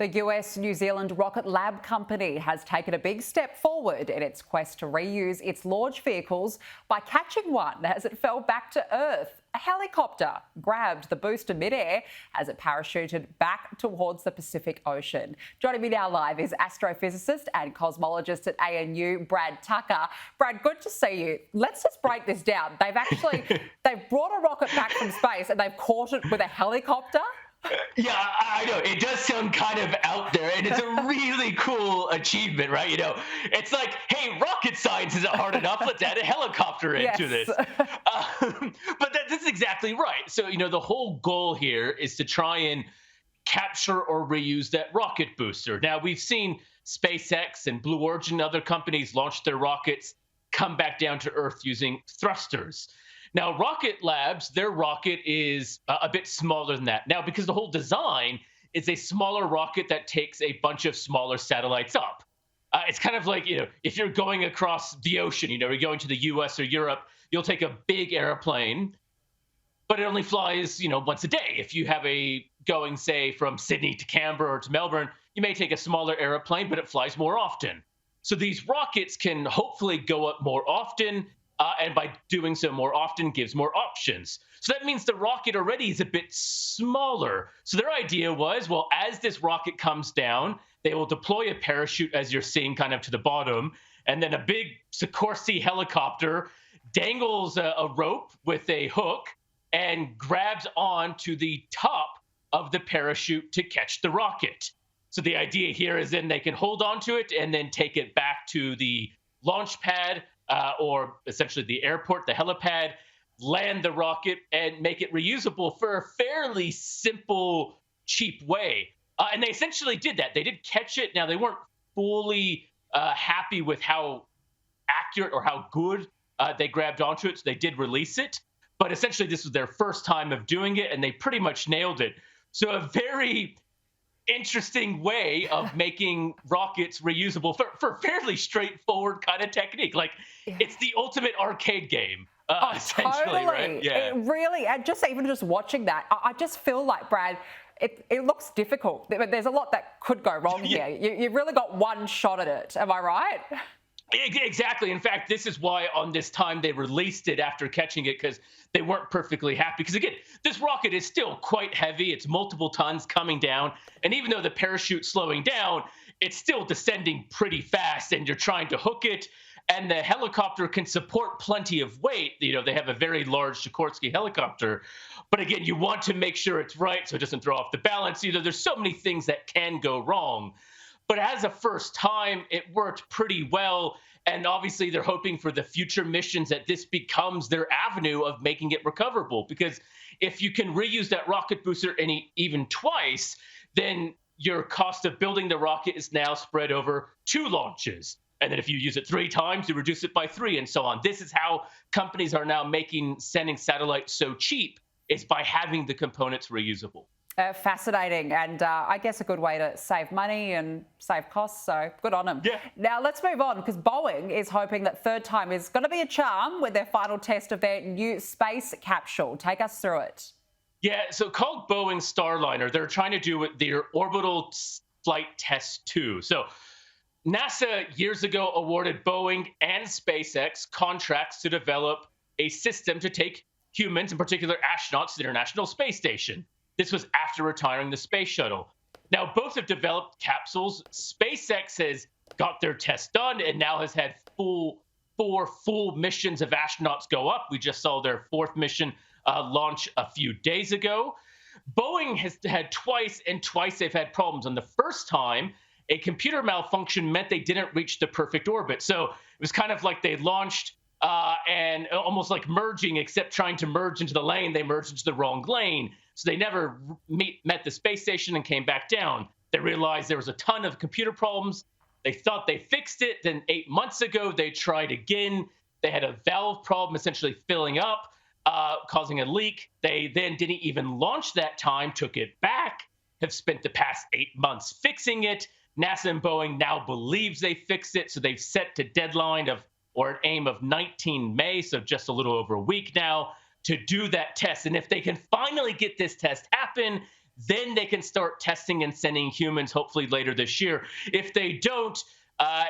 The US New Zealand Rocket Lab company has taken a big step forward in its quest to reuse its launch vehicles by catching one as it fell back to Earth. A helicopter grabbed the booster midair as it parachuted back towards the Pacific Ocean. Joining me now live is astrophysicist and cosmologist at ANU, Brad Tucker. Brad, good to see you. Let's just break this down. They've brought a rocket back from space and they've caught it with a helicopter. Yeah, I know. It does sound kind of out there, and it's a really cool achievement, right? It's like, hey, rocket science isn't hard enough. Let's add a helicopter into this. But that's exactly right. So, the whole goal here is to try and capture or reuse that rocket booster. Now, we've seen SpaceX and Blue Origin and other companies launch their rockets, come back down to Earth using thrusters. Now, Rocket Labs, their rocket is a bit smaller than that. Now, because the whole design is a smaller rocket that takes a bunch of smaller satellites up. It's kind of like, if you're going across the ocean, you're going to the US or Europe, you'll take a big airplane, but it only flies, once a day. If you have going, say, from Sydney to Canberra or to Melbourne, you may take a smaller airplane, but it flies more often. So these rockets can hopefully go up more often. And by doing so more often gives more options. So that means the rocket already is a bit smaller. So their idea was, well, as this rocket comes down, they will deploy a parachute, as you're seeing kind of to the bottom, and then a big Sikorsky helicopter dangles a rope with a hook and grabs onto the top of the parachute to catch the rocket. So the idea here is then they can hold onto it and then take it back to the launch pad, or essentially the airport, the helipad, land the rocket and make it reusable for a fairly simple, cheap way. And they essentially did that. They did catch it. Now, they weren't fully happy with how accurate or how good they grabbed onto it, so they did release it. But essentially, this was their first time of doing it, and they pretty much nailed it. So a very interesting way of making rockets reusable for fairly straightforward kind of technique. It's the ultimate arcade game, essentially, totally. right? Yeah. It really, and just watching that, I just feel like, Brad, it looks difficult. There's a lot that could go wrong here. You've really got one shot at it. Am I right? Exactly. In fact, this is why on this time they released it after catching it, because they weren't perfectly happy. Because again, this rocket is still quite heavy. It's multiple tons coming down. And even though the parachute's slowing down, it's still descending pretty fast, and you're trying to hook it. And the helicopter can support plenty of weight. They have a very large Sikorsky helicopter. But again, you want to make sure it's right so it doesn't throw off the balance. There's so many things that can go wrong. But as a first time, it worked pretty well. And obviously, they're hoping for the future missions that this becomes their avenue of making it recoverable. Because if you can reuse that rocket booster even twice, then your cost of building the rocket is now spread over 2 launches. And then if you use it 3 times, you reduce it by 3 and so on. This is how companies are now sending satellites so cheap, is by having the components reusable. Fascinating, and I guess a good way to save money and save costs, so good on them. Yeah. Now let's move on, because Boeing is hoping that third time is going to be a charm with their final test of their new space capsule. Take us through it. Yeah, so called Boeing STARLINER, they're trying to do their orbital flight test 2. So NASA years ago awarded Boeing and SpaceX contracts to develop a system to take humans, in particular astronauts, to the International Space Station. This was after retiring the space shuttle. Now, both have developed capsules. SpaceX has got their test done and now has had 4 full missions of astronauts go up. We just saw their 4th mission launch a few days ago. Boeing has had twice, and twice they've had problems. On the first time, a computer malfunction meant they didn't reach the perfect orbit. So it was kind of like they launched and almost like merging, except trying to merge into the lane, they merged into the wrong lane. So they never met the space station and came back down. They realized there was a ton of computer problems. They thought they fixed it. Then 8 months ago, they tried again. They had a valve problem essentially filling up, causing a leak. They then didn't even launch that time, took it back, have spent the past 8 months fixing it. NASA and Boeing now believes they fixed it. So they've set a deadline or an aim of 19 May, so just a little over a week now, to do that test. And if they can finally get this test happen, then they can start testing and sending humans hopefully later this year. If they don't,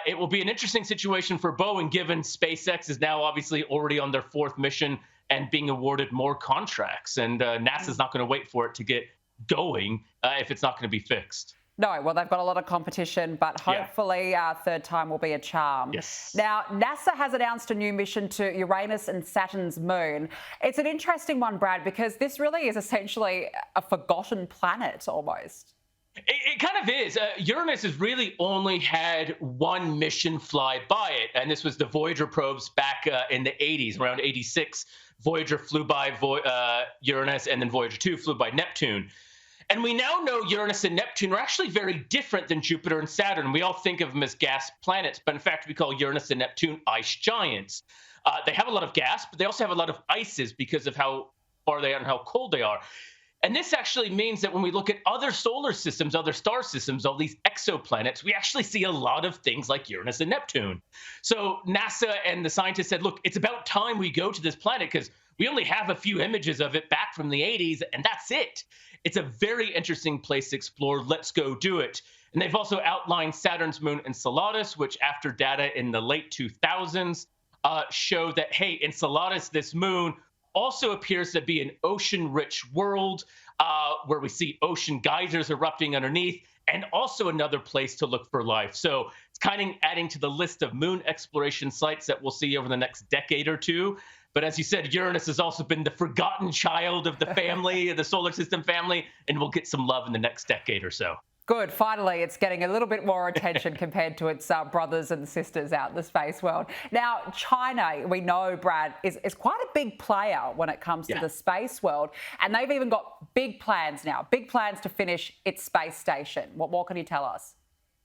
it will be an interesting situation for Boeing, given SpaceX is now obviously already on their 4th mission and being awarded more contracts. And NASA's not going to wait for it to get going if it's not going to be fixed. No, well, they've got a lot of competition, but hopefully third time will be a charm. Yes. Now, NASA has announced a new mission to Uranus and Saturn's moon. It's an interesting one, Brad, because this really is essentially a forgotten planet almost. It kind of is. Uranus has really only had one mission fly by it, and this was the Voyager probes back in the 80s, around 86. Voyager flew by Uranus, and then Voyager 2 flew by Neptune. And we now know Uranus and Neptune are actually very different than Jupiter and Saturn. We all think of them as gas planets, but in fact, we call Uranus and Neptune ice giants. They have a lot of gas, but they also have a lot of ices because of how far they are and how cold they are. And this actually means that when we look at other solar systems, other star systems, all these exoplanets, we actually see a lot of things like Uranus and Neptune. So NASA and the scientists said, look, it's about time we go to this planet because we only have a few images of it back from the 80s, and that's it. It's a very interesting place to explore. Let's go do it. And they've also outlined Saturn's moon Enceladus, which after data in the late 2000s showed that, hey, Enceladus, this moon, also appears to be an ocean-rich world where we see ocean geysers erupting underneath, and also another place to look for life. So it's kind of adding to the list of moon exploration sites that we'll see over the next decade or two. But as you said, Uranus has also been the forgotten child of the family, the solar system family, and we'll get some love in the next decade or so. Good. Finally, it's getting a little bit more attention compared to its brothers and sisters out in the space world. Now, China, we know, Brad, is quite a big player when it comes to the space world. And they've even got big plans now, big plans to finish its space station. What more can you tell us?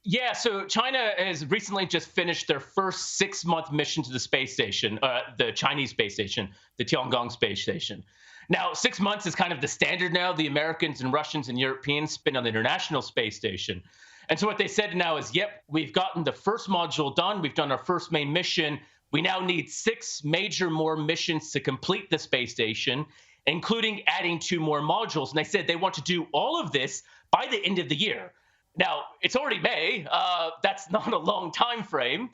Yeah, so China has recently just finished their first 6-month mission to the space station, the Chinese space station, the Tiangong space station. Now, 6 months is kind of the standard now. The Americans and Russians and Europeans spend on the International Space Station. And so what they said now is, yep, we've gotten the first module done. We've done our first main mission. We now need 6 major more missions to complete the space station, including adding 2 more modules. And they said they want to do all of this by the end of the year. Now, it's already May. That's not a long time frame.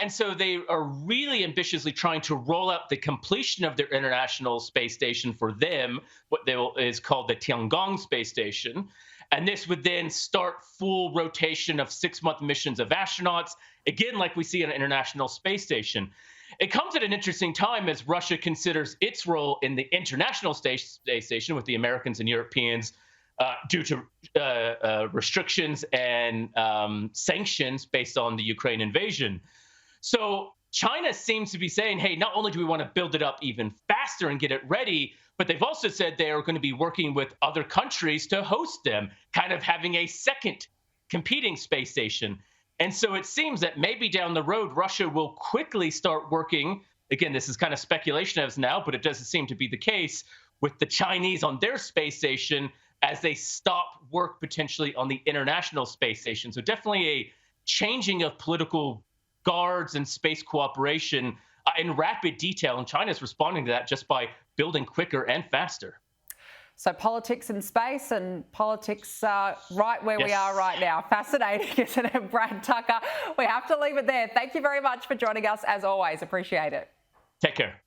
And so they are really ambitiously trying to roll out the completion of their International Space Station for them, what is called the Tiangong Space Station. And this would then start full rotation of 6-month missions of astronauts, again, like we see on an International Space Station. It comes at an interesting time as Russia considers its role in the International Space Station with the Americans and Europeans due to restrictions and sanctions based on the Ukraine invasion. So China seems to be saying, hey, not only do we want to build it up even faster and get it ready, but they've also said they are going to be working with other countries to host them, kind of having a second competing space station. And so it seems that maybe down the road, Russia will quickly start working. Again, this is kind of speculation as now, but it doesn't seem to be the case with the Chinese on their space station as they stop work potentially on the International Space Station. So definitely a changing of political guards and space cooperation in rapid detail. And China's responding to that just by building quicker and faster. So politics in space and politics right where we are right now. Fascinating, isn't it, Brad Tucker? We have to leave it there. Thank you very much for joining us as always. Appreciate it. Take care.